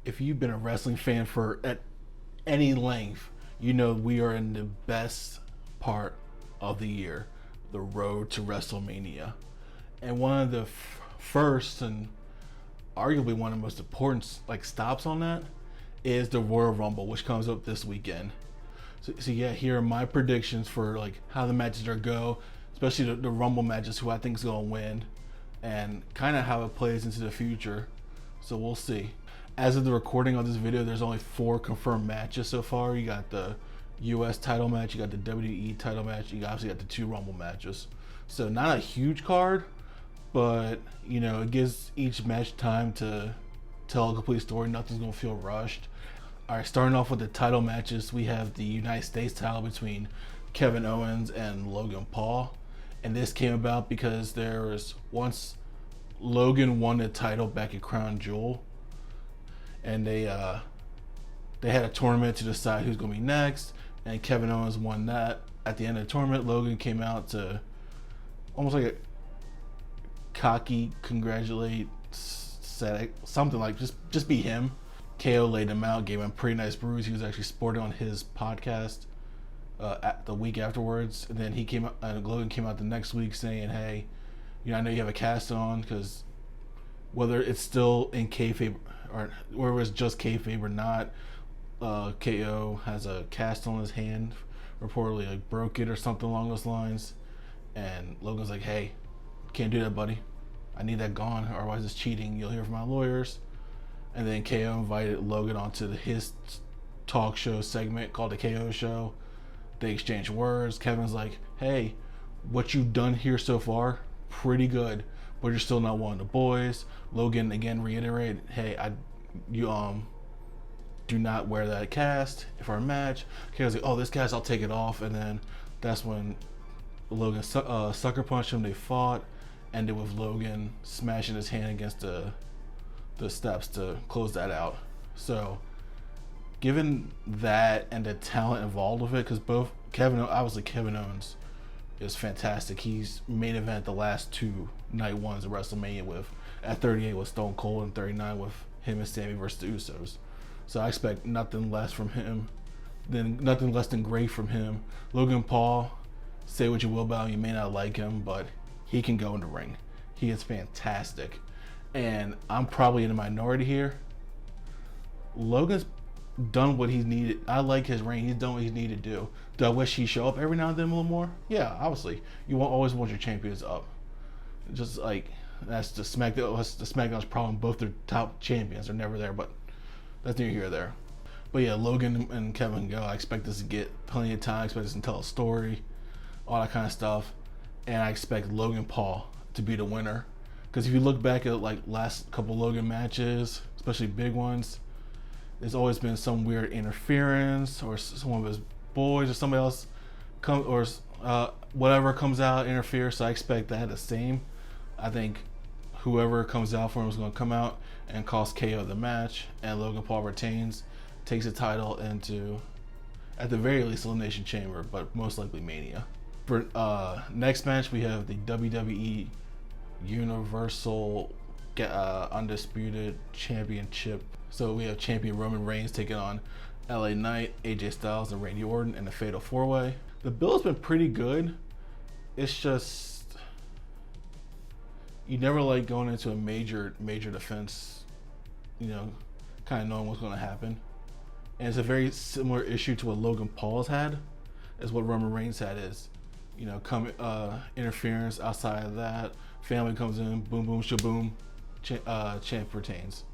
if you've been a wrestling fan for at any length, you know we are in the best part of the year, the road to Wrestlemania. And one of the first and arguably one of the most important stops on that is the Royal Rumble, which comes up this weekend. So yeah, here are my predictions for how the matches are go, especially the Rumble matches, who I think is going to win, and kind of how it plays into the future. So we'll see. As of the recording of this video, there's only 4 confirmed matches so far. You got the US title match, you got the WWE title match, you obviously got the 2 Rumble matches. So not a huge card, but it gives each match time to tell a complete story. Nothing's gonna feel rushed. All right, starting off with the title matches, we have the United States title between Kevin Owens and Logan Paul, and this came about because there was once Logan won the title back at Crown Jewel, and they had a tournament to decide who's gonna be next, and Kevin Owens won that. At the end of the tournament, Logan came out to almost like a cocky congratulate, something like just be him. KO laid him out, gave him a pretty nice bruise. He was actually sporting on his podcast the week afterwards, and then Logan came out the next week saying, "Hey, I know you have a cast on, because whether it's still in kayfabe or whether it's just kayfabe or not, KO has a cast on his hand, reportedly broke it or something along those lines." And Logan's like, "Hey, can't do that, buddy. I need that gone, otherwise it's cheating. You'll hear from my lawyers." And then KO invited Logan onto his talk show segment called the KO Show. They exchanged words. Kevin's like, "Hey, what you've done here so far, pretty good, but you're still not one of the boys." Logan again reiterated, "Hey, you do not wear that cast for a match." KO's like, "Oh, this cast, I'll take it off." And then that's when Logan sucker punched him. They fought, ended with Logan smashing his hand against the steps to close that out. So given that and the talent involved with it, because Kevin Owens is fantastic. He's main event the last 2 night ones of WrestleMania at 38 with Stone Cold, and 39 with him and Sammy versus the Usos. So I expect nothing less than great from him. Logan Paul, say what you will about him, you may not like him, but he can go in the ring. He is fantastic. And I'm probably in the minority here. Logan's done what he's needed. I like his reign. He's done what he's needed to do. Do I wish he'd show up every now and then a little more? Yeah, obviously. You won't always want your champions up. Just that's the SmackDown's problem. Both their top champions are never there, but that's neither here or there. But yeah, Logan and Kevin go. I expect this to get plenty of time. I expect this to tell a story, all that kind of stuff. And I expect Logan Paul to be the winner. Because if you look back at last couple Logan matches, especially big ones, there's always been some weird interference, or some of his boys or somebody else whatever comes out interferes. So I expect that the same. I think whoever comes out for him is going to come out and cost KO the match, and Logan Paul retains, takes the title into, at the very least, Elimination Chamber, but most likely Mania. For next match, we have the WWE Universal Undisputed Championship. So we have champion Roman Reigns taking on LA Knight, AJ Styles, and Randy Orton in a fatal 4-way. The build's been pretty good. It's just, you never like going into a major defense, kind of knowing what's going to happen. And it's a very similar issue to what Logan Paul's had, as what Roman Reigns had is, interference outside of that. Family comes in, boom, boom, shaboom, champ retains.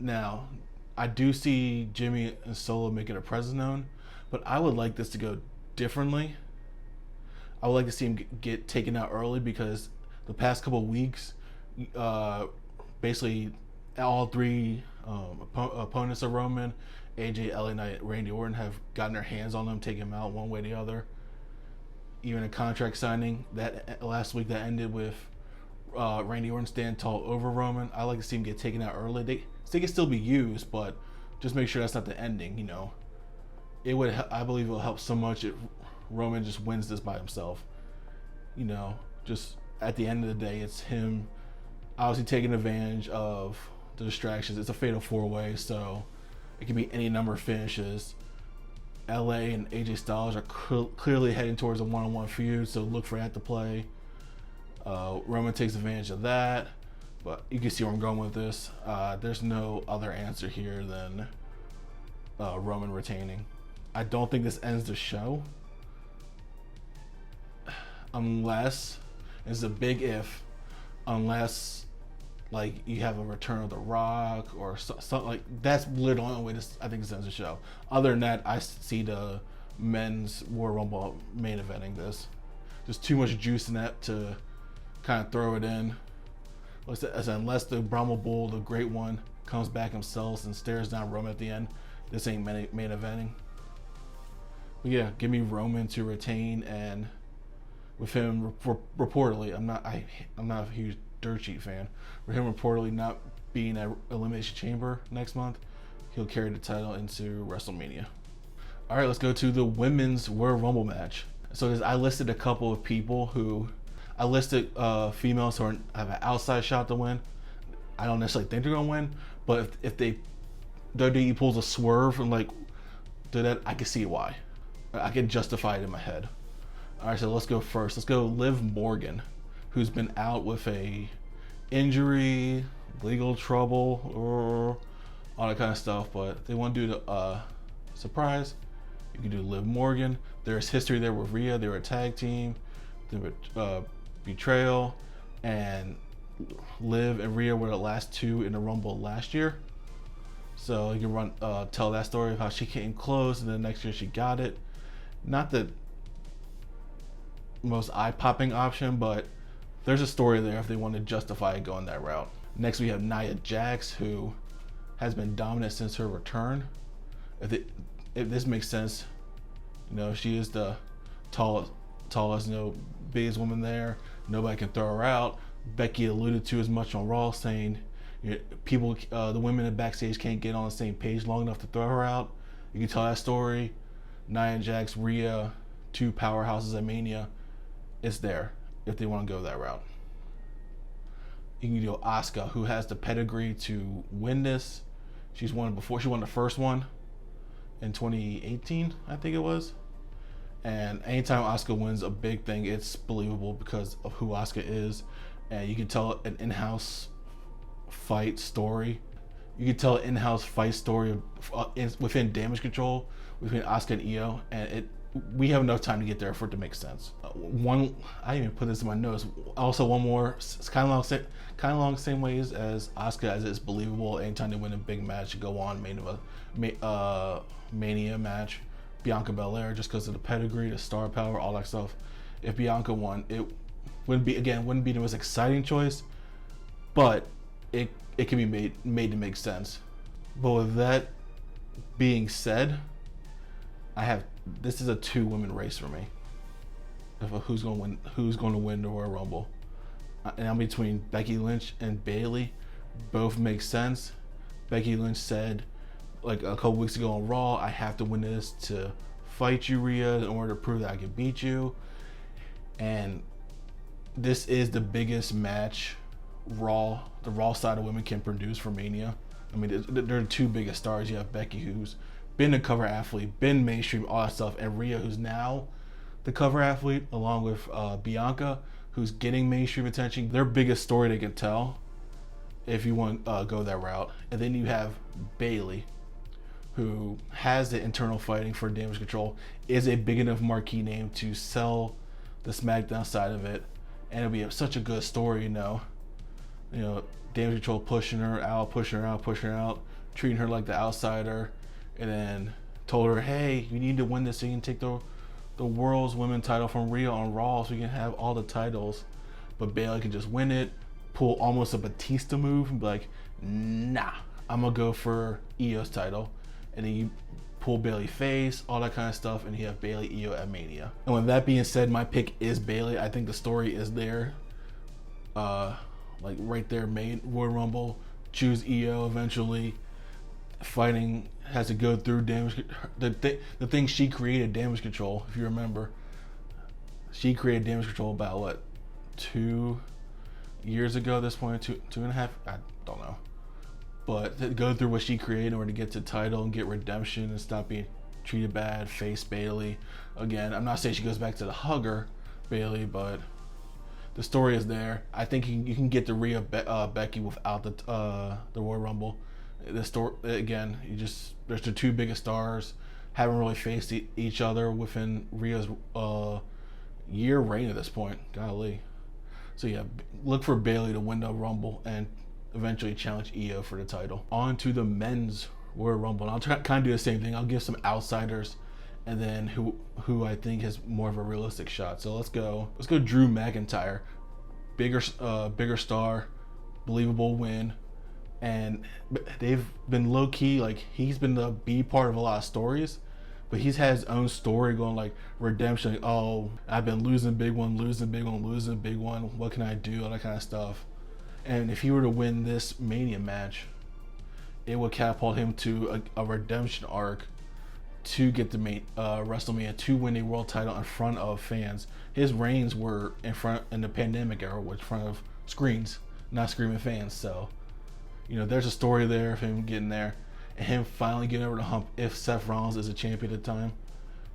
Now, I do see Jimmy and Solo making a presence known, but I would like this to go differently. I would like to see him get taken out early, because the past couple of weeks, basically all 3 opponents of Roman, AJ, LA Knight, Randy Orton, have gotten their hands on him, taking him out one way or the other. Even a contract signing that last week that ended with Randy Orton standing tall over Roman. I like to see him get taken out early. They can still be used, but just make sure that's not the ending. I believe it will help so much if Roman just wins this by himself. Just at the end of the day, it's him obviously taking advantage of the distractions. It's a fatal 4-way, so it can be any number of finishes. LA and AJ Styles are clearly heading towards a one-on-one feud, so look for that to play. Roman takes advantage of that, but you can see where I'm going with this. There's no other answer here than Roman retaining. I don't think this ends the show, unless, it's a big if, unless like you have a return of The Rock or something like that's literally the only way this, I think this ends the show. Other than that, I see the men's Royal Rumble main eventing this. There's too much juice in that to kind of throw it in. Unless the Brahma Bull, the great one, comes back himself and stares down Roman at the end, this ain't main eventing. But yeah, give me Roman to retain, and with him reportedly, I'm not a huge dirt sheet fan. For him reportedly not being at Elimination Chamber next month, he'll carry the title into WrestleMania. All right, let's go to the women's Royal Rumble match. So I listed a couple of people who, I listed females who have an outside shot to win. I don't necessarily think they're gonna win, but if WWE pulls a swerve and like do that, I can see why. I can justify it in my head. All right, so let's go first. Let's go Liv Morgan, who's been out with a injury, legal trouble, or all that kind of stuff. But they want to do the surprise. You can do Liv Morgan. There's history there with Rhea. They were a tag team. They were betrayal, and Liv and Rhea were the last two in the Rumble last year. So you can tell that story of how she came close, and then next year she got it. Not the most eye-popping option, but there's a story there if they want to justify going that route. Next we have Nia Jax, who has been dominant since her return. If this makes sense, you know, she is the tallest, you know, biggest woman there. Nobody can throw her out. Becky alluded to as much on Raw, saying, you know, people, the women in backstage can't get on the same page long enough to throw her out. You can tell that story. Nia Jax, Rhea, two powerhouses at Mania. It's there if they want to go that route. You can do Asuka, who has the pedigree to win this. She's won it before. She won the first one in 2018, I think it was. And anytime Asuka wins a big thing, it's believable because of who Asuka is. And you can tell an in-house fight story. You can tell an in-house fight story within Damage Control between Asuka and Io, and we have enough time to get there for it to make sense. I didn't even put this in my notes. Also, one more, it's kind of along the same ways as Asuka, as it's believable anytime they win a big match to go on Mania match. Bianca Belair, just because of the pedigree, the star power, all that stuff. If Bianca won, it wouldn't be the most exciting choice, but it can be made to make sense. But with that being said, this is a 2-women race for me. Who's going to win the Royal Rumble? And I'm between Becky Lynch and Bayley. Both make sense. Becky Lynch said, like a couple weeks ago on Raw, I have to win this to fight you, Rhea, in order to prove that I can beat you. And this is the biggest match the Raw side of women can produce for Mania. I mean, they're the two biggest stars. You have Becky, who's been a cover athlete, been mainstream, all that stuff, and Rhea, who's now the cover athlete, along with Bianca, who's getting mainstream attention. Their biggest story they can tell, if you want to go that route. And then you have Bayley, who has the internal fighting for Damage Control, is a big enough marquee name to sell the SmackDown side of it, and it'll be such a good story, you know, Damage Control pushing her out, treating her like the outsider, and then told her, hey, you need to win this so you can take the world's women's title from Rhea on Raw, so you can have all the titles. But Bayley can just win it, pull almost a Batista move, and be like, nah, I'm gonna go for Io's title. And then you pull Bayley face, all that kind of stuff, and you have Bayley Io at Mania. And with that being said, my pick is Bayley. I think the story is there, like right there, made Royal Rumble, choose Io eventually. Fighting has to go through the thing she created, Damage Control. If you remember, she created Damage Control about what, 2 years ago at this point, two and a half, I don't know. but to go through what she created in order to get to the title and get redemption and stop being treated bad, face Bayley. Again, I'm not saying she goes back to the hugger Bayley, but the story is there. I think you can get the Rhea Becky without the Royal Rumble. The story again, there's the two biggest stars haven't really faced each other within Rhea's year reign at this point. Golly. So yeah, look for Bayley to win the Rumble and eventually challenge Io for the title. On to the men's Royal Rumble. And I'll kind of do the same thing. I'll give some outsiders and then who I think has more of a realistic shot. So let's go Drew McIntyre. Bigger star, believable win. And they've been low key, like he's been the B part of a lot of stories, but he's had his own story going, like redemption, like, oh, I've been losing big one, what can I do, all that kind of stuff. And if he were to win this Mania match, it would catapult him to a redemption arc to get the Wrestlemania, to win a world title in front of fans. His reigns were in the pandemic era, in front of screens, not screaming fans. So, there's a story there of him getting there, and him finally getting over the hump. If Seth Rollins is a champion at the time,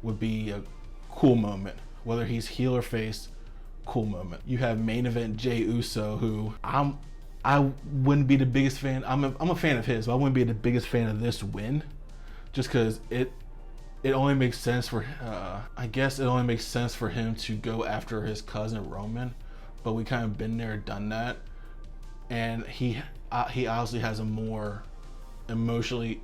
would be a cool moment. Whether he's heel or face, cool moment. You have main event Jey Uso, who I wouldn't be the biggest fan. I'm a fan of his, but I wouldn't be the biggest fan of this win, just because it only makes sense for I guess it only makes sense for him to go after his cousin Roman, but we kind of been there, done that, and he obviously has a more emotionally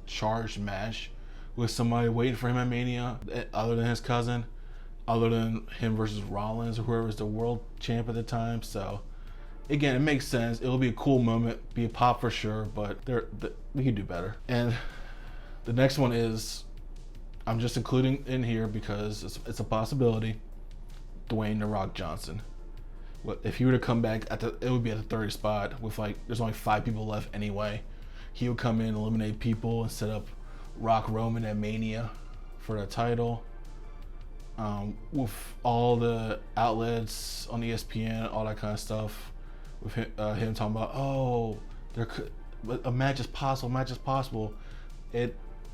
charged match with somebody waiting for him at Mania, other than his cousin, other than him versus Rollins or whoever's the world champ at the time. So again, it makes sense. It'll be a cool moment, be a pop for sure, but we can do better. And the next one is, I'm just including in here because it's a possibility, Dwayne "The Rock" Johnson. If he were to come back it would be at the 30 spot with there's only 5 people left anyway. He would come in, eliminate people, and set up Rock Roman at Mania for the title. With all the outlets on ESPN, all that kind of stuff, with him talking about, a match is possible.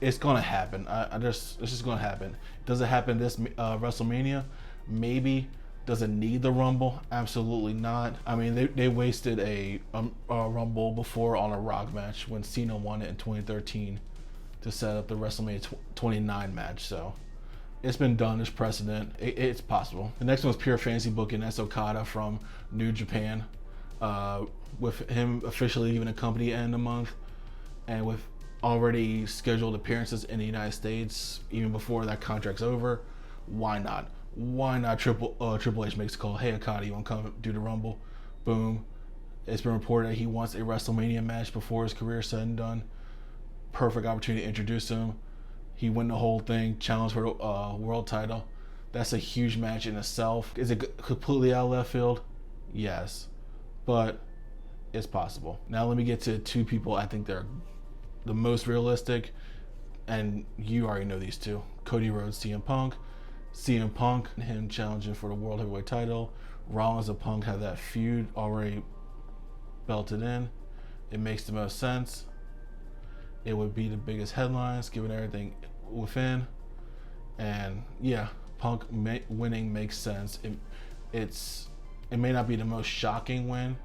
It's gonna happen. It's just gonna happen. Does it happen this WrestleMania? Maybe. Does it need the Rumble? Absolutely not. I mean, they wasted a Rumble before on a Rock match when Cena won it in 2013 to set up the WrestleMania 29 match. So it's been done. There's precedent. It's possible. The next one is pure fantasy booking. That's Okada from New Japan, with him officially leaving the company at the end of the month, and with already scheduled appearances in the United States even before that contract's over. Why not? Why not Triple H makes a call, hey Okada, you want to come do the Rumble? Boom. It's been reported that he wants a WrestleMania match before his career is said and done. Perfect opportunity to introduce him. He win the whole thing, challenge for the world title. That's a huge match in itself. Is it completely out of left field? Yes, but it's possible. Now let me get to 2 people I think they're the most realistic, and you already know these 2. Cody Rhodes, CM Punk. CM Punk, him challenging for the World Heavyweight title. Rollins and Punk have that feud already belted in. It makes the most sense. It would be the biggest headlines given everything within. And yeah, Punk winning makes sense. It may not be the most shocking win,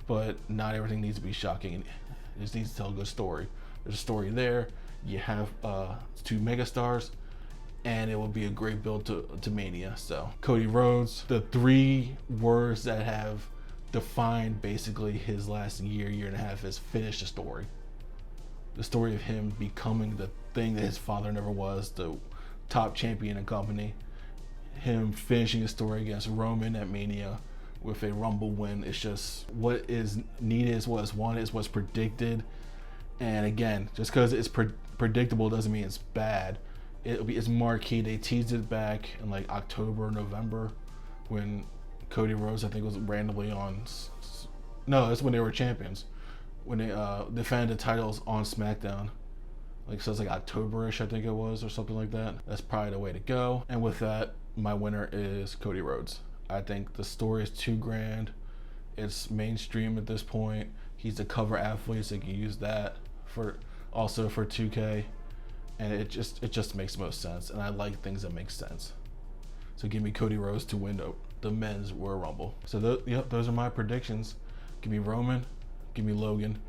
but not everything needs to be shocking. It just needs to tell a good story. There's a story there. You have 2 megastars, and it will be a great build to Mania. So Cody Rhodes, the 3 words that have defined basically his last year and a half is finish the story. The story of him becoming the thing that his father never was, the top champion in company. Him finishing his story against Roman at Mania with a Rumble win. It's just what is needed, is what's wanted, is what's predicted. And again, just because it's predictable doesn't mean it's bad. It's marquee. They teased it back in October, November, when Cody Rhodes, I think, was randomly on. No, that's when they were champions. When they defended the titles on SmackDown. So it's October-ish, I think it was, or something like that. That's probably the way to go. And with that, my winner is Cody Rhodes. I think the story is too grand. It's mainstream at this point. he's a cover athlete, so you can use that for also for 2K, and it just makes most sense. And I like things that make sense. So give me Cody Rhodes to win the men's Royal Rumble. So those are my predictions. Give me Roman, give me Logan,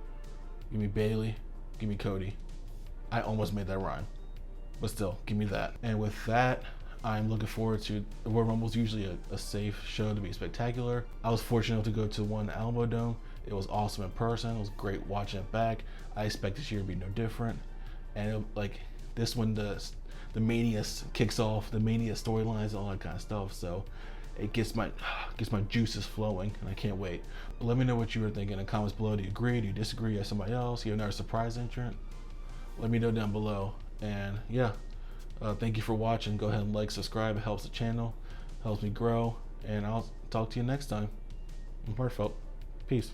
give me Bailey, give me Cody. I almost made that rhyme, but still, give me that. And with that, I'm looking forward to the Royal Rumble. Is usually a safe show to be spectacular. I was fortunate to go to one Alamo Dome. It was awesome in person. It was great watching it back. I expect this year to be no different. And like this one, the Mania kicks off, the Mania storylines, all that kind of stuff. So it gets my juices flowing, and I can't wait. But let me know what you were thinking in the comments below. Do you agree? Do you disagree? You have somebody else? You have another surprise entrant? Let me know down below. And yeah, thank you for watching. Go ahead and like, subscribe. It helps the channel, helps me grow. And I'll talk to you next time. I'm Heartfelt. Peace.